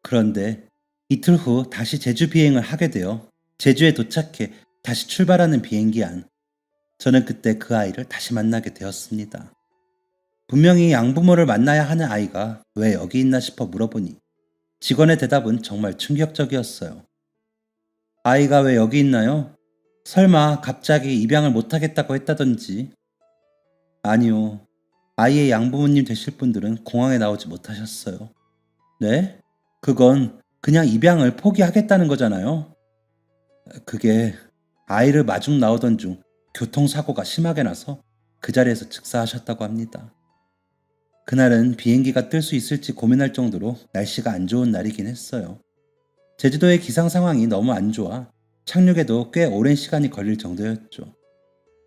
그런데 이틀 후 다시 제주 비행을 하게 되어 제주에 도착해 다시 출발하는 비행기 안, 저는 그때 그 아이를 다시 만나게 되었습니다. 분명히 양부모를 만나야 하는 아이가 왜 여기 있나 싶어 물어보니 직원의 대답은 정말 충격적이었어요. 아이가 왜 여기 있나요? 설마 갑자기 입양을 못하겠다고 했다던지. 아니요. 아이의 양부모님 되실 분들은 공항에 나오지 못하셨어요. 네? 그건 그냥 입양을 포기하겠다는 거잖아요. 그게 아이를 마중 나오던 중 교통사고가 심하게 나서 그 자리에서 즉사하셨다고 합니다. 그날은 비행기가 뜰 수 있을지 고민할 정도로 날씨가 안 좋은 날이긴 했어요. 제주도의 기상 상황이 너무 안 좋아 착륙에도 꽤 오랜 시간이 걸릴 정도였죠.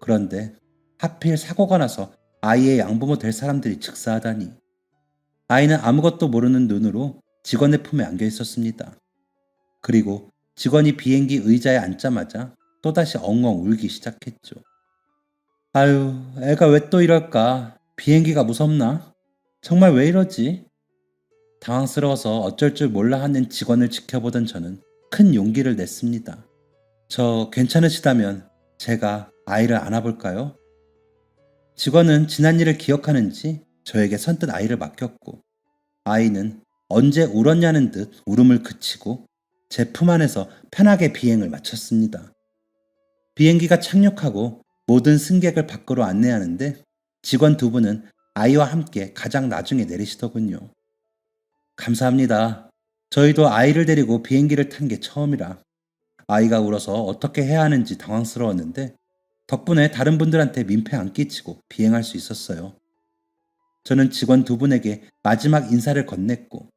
그런데 하필 사고가 나서 아이의 양부모 될 사람들이 즉사하다니. 아이는 아무것도 모르는 눈으로 직원의 품에 안겨 있었습니다. 그리고 직원이 비행기 의자에 앉자마자 또다시 엉엉 울기 시작했죠. 아유, 애가 왜 또 이럴까? 비행기가 무섭나? 정말 왜 이러지? 당황스러워서 어쩔 줄 몰라 하는 직원을 지켜보던 저는 큰 용기를 냈습니다. 저 괜찮으시다면 제가 아이를 안아볼까요? 직원은 지난 일을 기억하는지 저에게 선뜻 아이를 맡겼고 아이는 언제 울었냐는 듯 울음을 그치고 제 품 안에서 편하게 비행을 마쳤습니다. 비행기가 착륙하고 모든 승객을 밖으로 안내하는데 직원 두 분은 아이와 함께 가장 나중에 내리시더군요. 감사합니다. 저희도 아이를 데리고 비행기를 탄 게 처음이라 아이가 울어서 어떻게 해야 하는지 당황스러웠는데 덕분에 다른 분들한테 민폐 안 끼치고 비행할 수 있었어요. 저는 직원 두 분에게 마지막 인사를 건넸고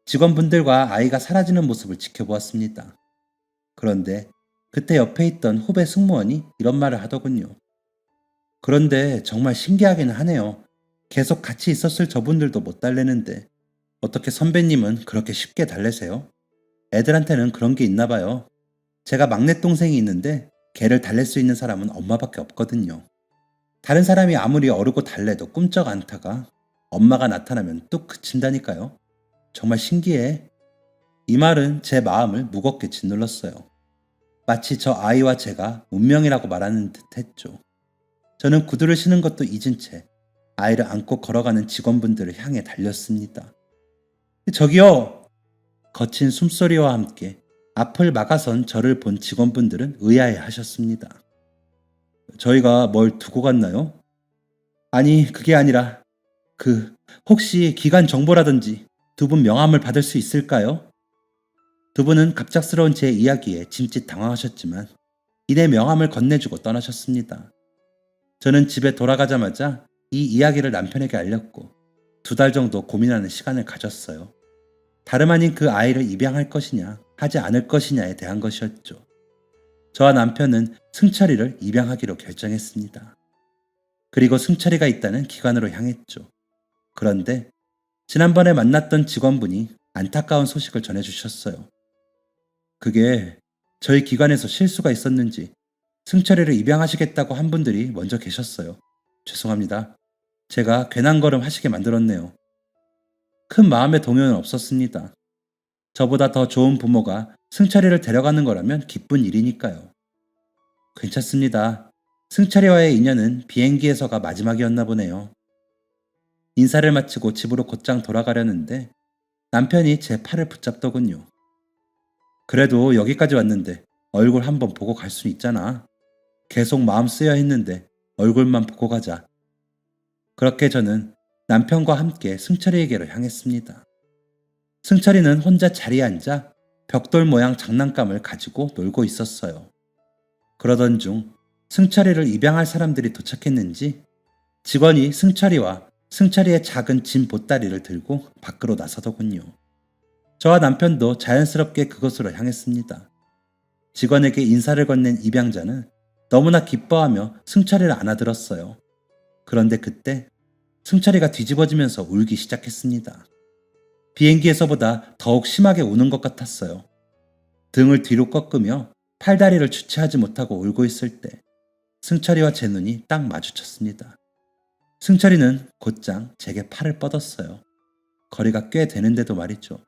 직원분들과 아이가 사라지는 모습을 지켜보았습니다. 그런데 그때 옆에 있던 후배 승무원이 이런 말을 하더군요. 그런데 정말 신기하기는 하네요. 계속 같이 있었을 저분들도 못 달래는데 어떻게 선배님은 그렇게 쉽게 달래세요? 애들한테는 그런 게 있나 봐요. 제가 막내 동생이 있는데 걔를 달랠 수 있는 사람은 엄마밖에 없거든요. 다른 사람이 아무리 어르고 달래도 꿈쩍 않다가 엄마가 나타나면 뚝 그친다니까요. 정말 신기해. 이 말은 제 마음을 무겁게 짓눌렀어요. 마치 저 아이와 제가 운명이라고 말하는 듯 했죠. 저는 구두를 신은 것도 잊은 채 아이를 안고 걸어가는 직원분들을 향해 달렸습니다. 저기요! 거친 숨소리와 함께 앞을 막아선 저를 본 직원분들은 의아해 하셨습니다. 저희가 뭘 두고 갔나요? 아니, 그게 아니라 혹시 기관 정보라든지 두 분 명함을 받을 수 있을까요? 두 분은 갑작스러운 제 이야기에 짐짓 당황하셨지만 이내 명함을 건네주고 떠나셨습니다. 저는 집에 돌아가자마자 이 이야기를 남편에게 알렸고 2달 정도 고민하는 시간을 가졌어요. 다름 아닌 그 아이를 입양할 것이냐 하지 않을 것이냐에 대한 것이었죠. 저와 남편은 승철이를 입양하기로 결정했습니다. 그리고 승철이가 있다는 기관으로 향했죠. 그런데 지난번에 만났던 직원분이 안타까운 소식을 전해주셨어요. 그게 저희 기관에서 실수가 있었는지 승철이를 입양하시겠다고 한 분들이 먼저 계셨어요. 죄송합니다. 제가 괜한 걸음 하시게 만들었네요. 큰 마음의 동요는 없었습니다. 저보다 더 좋은 부모가 승철이를 데려가는 거라면 기쁜 일이니까요. 괜찮습니다. 승철이와의 인연은 비행기에서가 마지막이었나 보네요. 인사를 마치고 집으로 곧장 돌아가려는데 남편이 제 팔을 붙잡더군요. 그래도 여기까지 왔는데 얼굴 한번 보고 갈 수 있잖아. 계속 마음 쓰여 했는데 얼굴만 보고 가자. 그렇게 저는 남편과 함께 승철이에게로 향했습니다. 승철이는 혼자 자리에 앉아 벽돌 모양 장난감을 가지고 놀고 있었어요. 그러던 중 승철이를 입양할 사람들이 도착했는지 직원이 승철이와 승철이의 작은 짐 보따리를 들고 밖으로 나서더군요. 저와 남편도 자연스럽게 그곳으로 향했습니다. 직원에게 인사를 건넨 입양자는 너무나 기뻐하며 승철이를 안아들었어요. 그런데 그때 승철이가 뒤집어지면서 울기 시작했습니다. 비행기에서보다 더욱 심하게 우는 것 같았어요. 등을 뒤로 꺾으며 팔다리를 주체하지 못하고 울고 있을 때 승철이와 제 눈이 딱 마주쳤습니다. 승철이는 곧장 제게 팔을 뻗었어요. 거리가 꽤 되는데도 말이죠.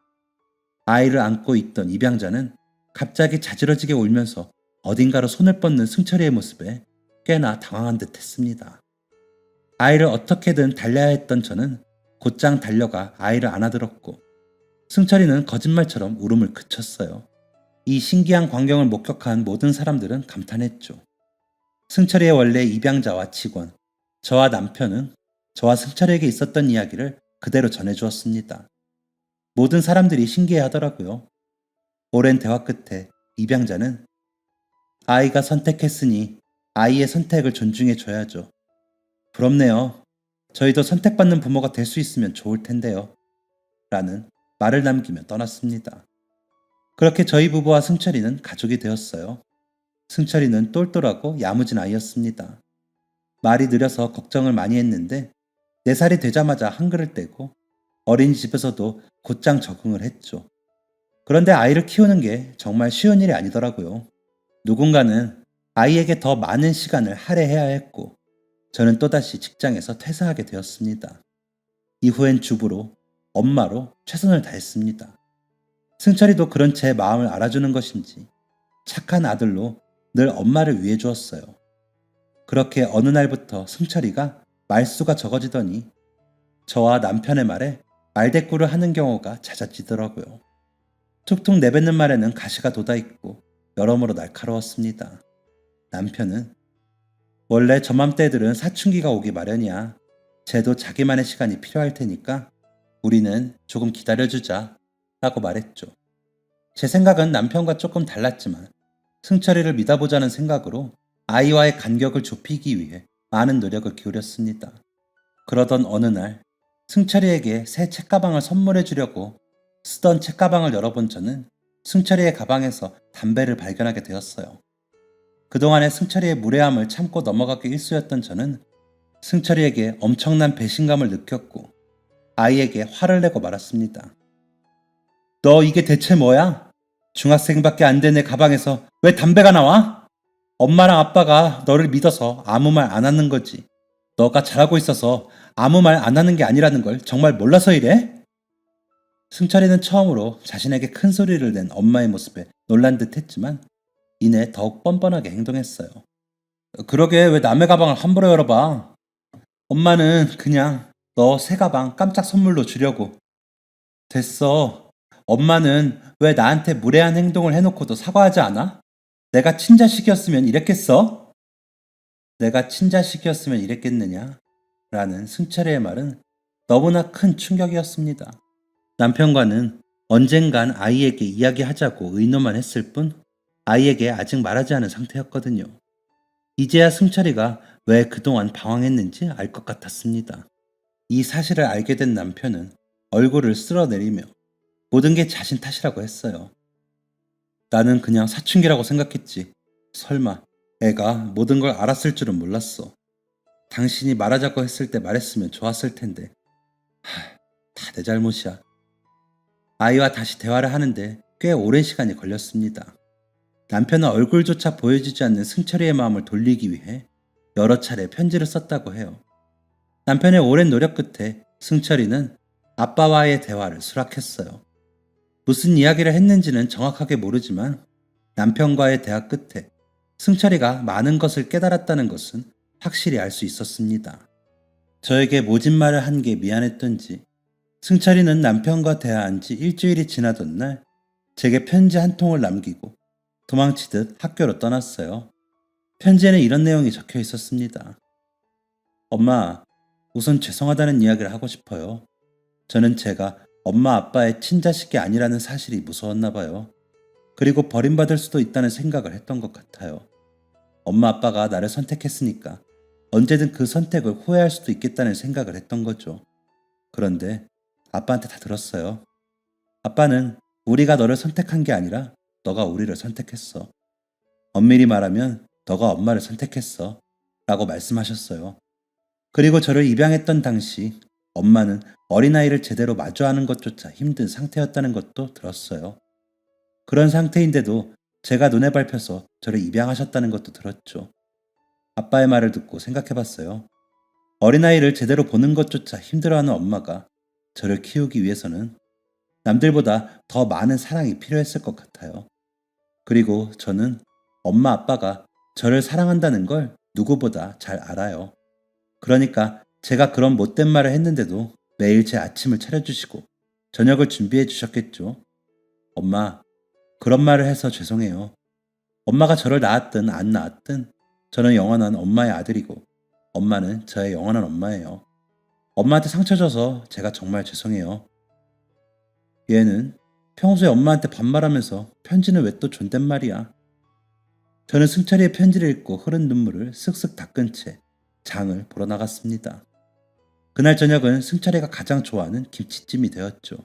아이를 안고 있던 입양자는 갑자기 자지러지게 울면서 어딘가로 손을 뻗는 승철이의 모습에 꽤나 당황한 듯 했습니다. 아이를 어떻게든 달래야 했던 저는 곧장 달려가 아이를 안아들었고 승철이는 거짓말처럼 울음을 그쳤어요. 이 신기한 광경을 목격한 모든 사람들은 감탄했죠. 승철이의 원래 입양자와 직원, 저와 남편은 저와 승철이에게 있었던 이야기를 그대로 전해주었습니다. 모든 사람들이 신기해하더라고요. 오랜 대화 끝에 입양자는 아이가 선택했으니 아이의 선택을 존중해줘야죠. 부럽네요. 저희도 선택받는 부모가 될 수 있으면 좋을 텐데요. 라는 말을 남기며 떠났습니다. 그렇게 저희 부부와 승철이는 가족이 되었어요. 승철이는 똘똘하고 야무진 아이였습니다. 말이 느려서 걱정을 많이 했는데 4살이 되자마자 한글을 떼고 어린이집에서도 곧장 적응을 했죠. 그런데 아이를 키우는 게 정말 쉬운 일이 아니더라고요. 누군가는 아이에게 더 많은 시간을 할애해야 했고 저는 또다시 직장에서 퇴사하게 되었습니다. 이후엔 주부로, 엄마로 최선을 다했습니다. 승철이도 그런 제 마음을 알아주는 것인지 착한 아들로 늘 엄마를 위해 주었어요. 그렇게 어느 날부터 승철이가 말수가 적어지더니 저와 남편의 말에 말대꾸를 하는 경우가 잦아지더라고요. 툭툭 내뱉는 말에는 가시가 돋아있고 여러모로 날카로웠습니다. 남편은 원래 저맘때들은 사춘기가 오기 마련이야. 쟤도 자기만의 시간이 필요할 테니까 우리는 조금 기다려주자 라고 말했죠. 제 생각은 남편과 조금 달랐지만 승철이를 믿어보자는 생각으로 아이와의 간격을 좁히기 위해 많은 노력을 기울였습니다. 그러던 어느 날 승철이에게 새 책가방을 선물해 주려고 쓰던 책가방을 열어본 저는 승철이의 가방에서 담배를 발견하게 되었어요. 그동안의 승철이의 무례함을 참고 넘어가기 일쑤였던 저는 승철이에게 엄청난 배신감을 느꼈고 아이에게 화를 내고 말았습니다. 너 이게 대체 뭐야? 중학생밖에 안 된 내 가방에서 왜 담배가 나와? 엄마랑 아빠가 너를 믿어서 아무 말 안 하는 거지. 너가 잘하고 있어서 아무 말 안 하는 게 아니라는 걸 정말 몰라서 이래? 승철이는 처음으로 자신에게 큰 소리를 낸 엄마의 모습에 놀란 듯 했지만 이내 더욱 뻔뻔하게 행동했어요. 그러게 왜 남의 가방을 함부로 열어봐. 엄마는 그냥 너 새 가방 깜짝 선물로 주려고. 됐어. 엄마는 왜 나한테 무례한 행동을 해놓고도 사과하지 않아? 내가 친자식이었으면 이랬겠어? 내가 친자식이었으면 이랬겠느냐? 라는 승철이의 말은 너무나 큰 충격이었습니다. 남편과는 언젠간 아이에게 이야기하자고 의논만 했을 뿐 아이에게 아직 말하지 않은 상태였거든요. 이제야 승철이가 왜 그동안 방황했는지 알 것 같았습니다. 이 사실을 알게 된 남편은 얼굴을 쓸어내리며 모든 게 자신 탓이라고 했어요. 나는 그냥 사춘기라고 생각했지. 설마 애가 모든 걸 알았을 줄은 몰랐어. 당신이 말하자고 했을 때 말했으면 좋았을 텐데. 다 내 잘못이야. 아이와 다시 대화를 하는데 꽤 오랜 시간이 걸렸습니다. 남편은 얼굴조차 보여주지 않는 승철이의 마음을 돌리기 위해 여러 차례 편지를 썼다고 해요. 남편의 오랜 노력 끝에 승철이는 아빠와의 대화를 수락했어요. 무슨 이야기를 했는지는 정확하게 모르지만 남편과의 대화 끝에 승철이가 많은 것을 깨달았다는 것은 확실히 알 수 있었습니다. 저에게 모진 말을 한 게 미안했던지 승철이는 남편과 대화한 지 일주일이 지나던 날 제게 편지 한 통을 남기고 도망치듯 학교로 떠났어요. 편지에는 이런 내용이 적혀 있었습니다. 엄마, 우선 죄송하다는 이야기를 하고 싶어요. 저는 제가 엄마 아빠의 친자식이 아니라는 사실이 무서웠나 봐요. 그리고 버림받을 수도 있다는 생각을 했던 것 같아요. 엄마 아빠가 나를 선택했으니까 언제든 그 선택을 후회할 수도 있겠다는 생각을 했던 거죠. 그런데 아빠한테 다 들었어요. 아빠는 우리가 너를 선택한 게 아니라 너가 우리를 선택했어. 엄밀히 말하면 너가 엄마를 선택했어. 라고 말씀하셨어요. 그리고 저를 입양했던 당시 엄마는 어린아이를 제대로 마주하는 것조차 힘든 상태였다는 것도 들었어요. 그런 상태인데도 제가 눈에 밟혀서 저를 입양하셨다는 것도 들었죠. 아빠의 말을 듣고 생각해봤어요. 어린아이를 제대로 보는 것조차 힘들어하는 엄마가 저를 키우기 위해서는 남들보다 더 많은 사랑이 필요했을 것 같아요. 그리고 저는 엄마 아빠가 저를 사랑한다는 걸 누구보다 잘 알아요. 그러니까 제가 그런 못된 말을 했는데도 매일 제 아침을 차려주시고 저녁을 준비해 주셨겠죠. 엄마, 그런 말을 해서 죄송해요. 엄마가 저를 낳았든 안 낳았든 저는 영원한 엄마의 아들이고 엄마는 저의 영원한 엄마예요. 엄마한테 상처 줘서 제가 정말 죄송해요. 얘는 평소에 엄마한테 반말하면서 편지는 왜 또 존댓말이야. 저는 승철이의 편지를 읽고 흐른 눈물을 쓱쓱 닦은 채 장을 보러 나갔습니다. 그날 저녁은 승철이가 가장 좋아하는 김치찜이 되었죠.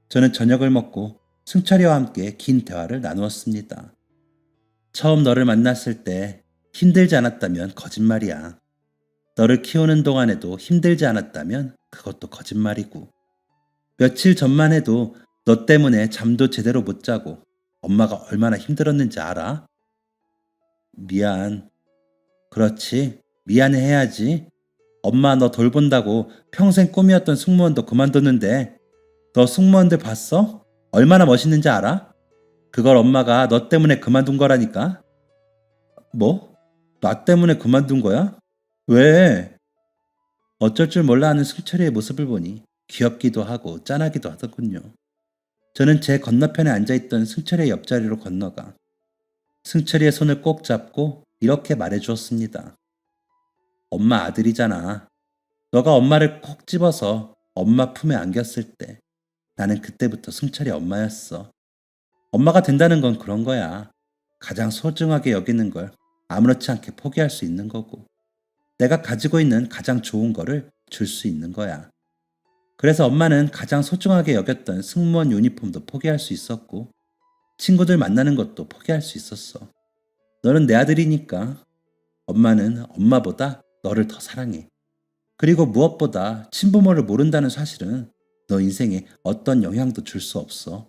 저는 저녁을 먹고 승철이와 함께 긴 대화를 나누었습니다. 처음 너를 만났을 때 힘들지 않았다면 거짓말이야. 너를 키우는 동안에도 힘들지 않았다면 그것도 거짓말이고. 며칠 전만 해도 너 때문에 잠도 제대로 못 자고 엄마가 얼마나 힘들었는지 알아? 미안. 그렇지. 미안해야지. 엄마 너 돌본다고 평생 꿈이었던 승무원도 그만뒀는데 너 승무원들 봤어? 얼마나 멋있는지 알아? 그걸 엄마가 너 때문에 그만둔 거라니까. 뭐? 나 때문에 그만둔 거야? 왜? 어쩔 줄 몰라 하는 승철이의 모습을 보니 귀엽기도 하고 짠하기도 하더군요. 저는 제 건너편에 앉아있던 승철이의 옆자리로 건너가 승철이의 손을 꼭 잡고 이렇게 말해주었습니다. 엄마 아들이잖아. 너가 엄마를 콕 집어서 엄마 품에 안겼을 때 나는 그때부터 승철이 엄마였어. 엄마가 된다는 건 그런 거야. 가장 소중하게 여기는 걸 아무렇지 않게 포기할 수 있는 거고 내가 가지고 있는 가장 좋은 거를 줄 수 있는 거야. 그래서 엄마는 가장 소중하게 여겼던 승무원 유니폼도 포기할 수 있었고 친구들 만나는 것도 포기할 수 있었어. 너는 내 아들이니까 엄마는 엄마보다 너를 더 사랑해. 그리고 무엇보다 친부모를 모른다는 사실은 너 인생에 어떤 영향도 줄 수 없어.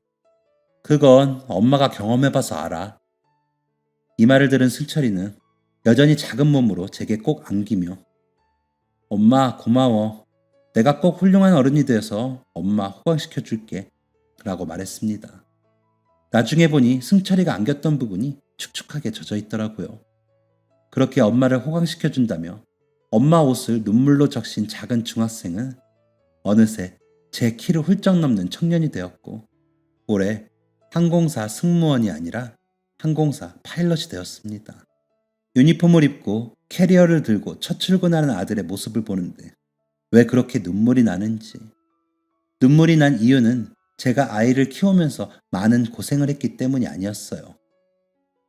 그건 엄마가 경험해봐서 알아. 이 말을 들은 승철이는 여전히 작은 몸으로 제게 꼭 안기며 엄마 고마워. 내가 꼭 훌륭한 어른이 돼서 엄마 호강시켜 줄게. 라고 말했습니다. 나중에 보니 승철이가 안겼던 부분이 축축하게 젖어 있더라고요. 그렇게 엄마를 호강시켜 준다며 엄마 옷을 눈물로 적신 작은 중학생은 어느새 제 키를 훌쩍 넘는 청년이 되었고 올해 항공사 승무원이 아니라 항공사 파일럿이 되었습니다. 유니폼을 입고 캐리어를 들고 첫 출근하는 아들의 모습을 보는데 왜 그렇게 눈물이 나는지. 눈물이 난 이유는 제가 아이를 키우면서 많은 고생을 했기 때문이 아니었어요.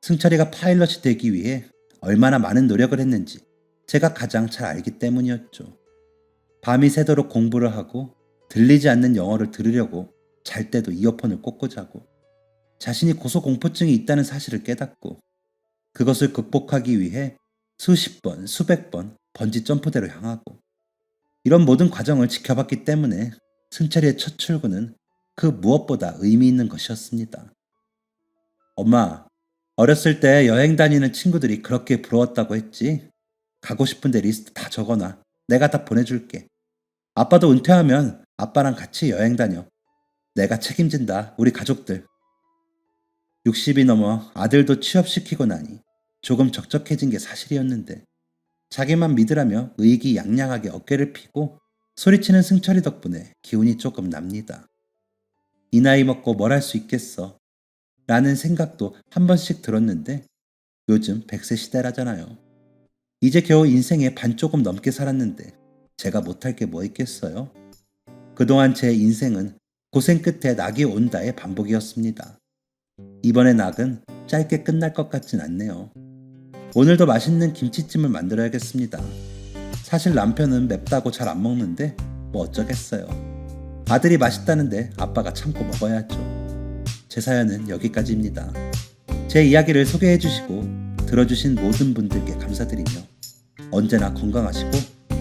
승철이가 파일럿이 되기 위해 얼마나 많은 노력을 했는지 제가 가장 잘 알기 때문이었죠. 밤이 새도록 공부를 하고 들리지 않는 영어를 들으려고 잘 때도 이어폰을 꽂고 자고 자신이 고소공포증이 있다는 사실을 깨닫고 그것을 극복하기 위해 수십 번, 수백 번 번지 점프대로 향하고 이런 모든 과정을 지켜봤기 때문에 승철이의 첫 출근은 그 무엇보다 의미 있는 것이었습니다. 엄마, 어렸을 때 여행 다니는 친구들이 그렇게 부러웠다고 했지? 가고 싶은데 리스트 다 적어놔. 내가 다 보내줄게. 아빠도 은퇴하면 아빠랑 같이 여행 다녀. 내가 책임진다. 우리 가족들. 60이 넘어 아들도 취업시키고 나니 조금 적적해진 게 사실이었는데 자기만 믿으라며 의기양양하게 어깨를 피고 소리치는 승철이 덕분에 기운이 조금 납니다. 이 나이 먹고 뭘 할 수 있겠어 라는 생각도 한 번씩 들었는데 요즘 100세 시대라잖아요. 이제 겨우 인생의 반 조금 넘게 살았는데 제가 못할 게 뭐 있겠어요? 그동안 제 인생은 고생 끝에 낙이 온다의 반복이었습니다. 이번의 낙은 짧게 끝날 것 같진 않네요. 오늘도 맛있는 김치찜을 만들어야겠습니다. 사실 남편은 맵다고 잘 안 먹는데 뭐 어쩌겠어요. 아들이 맛있다는데 아빠가 참고 먹어야죠. 제 사연은 여기까지입니다. 제 이야기를 소개해 주시고 들어주신 모든 분들께 감사드리며 언제나 건강하시고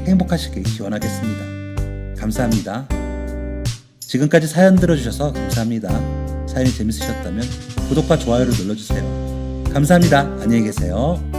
행복하시길 기원하겠습니다. 감사합니다. 지금까지 사연 들어주셔서 감사합니다. 사연이 재밌으셨다면 구독과 좋아요를 눌러주세요. 감사합니다. 안녕히 계세요.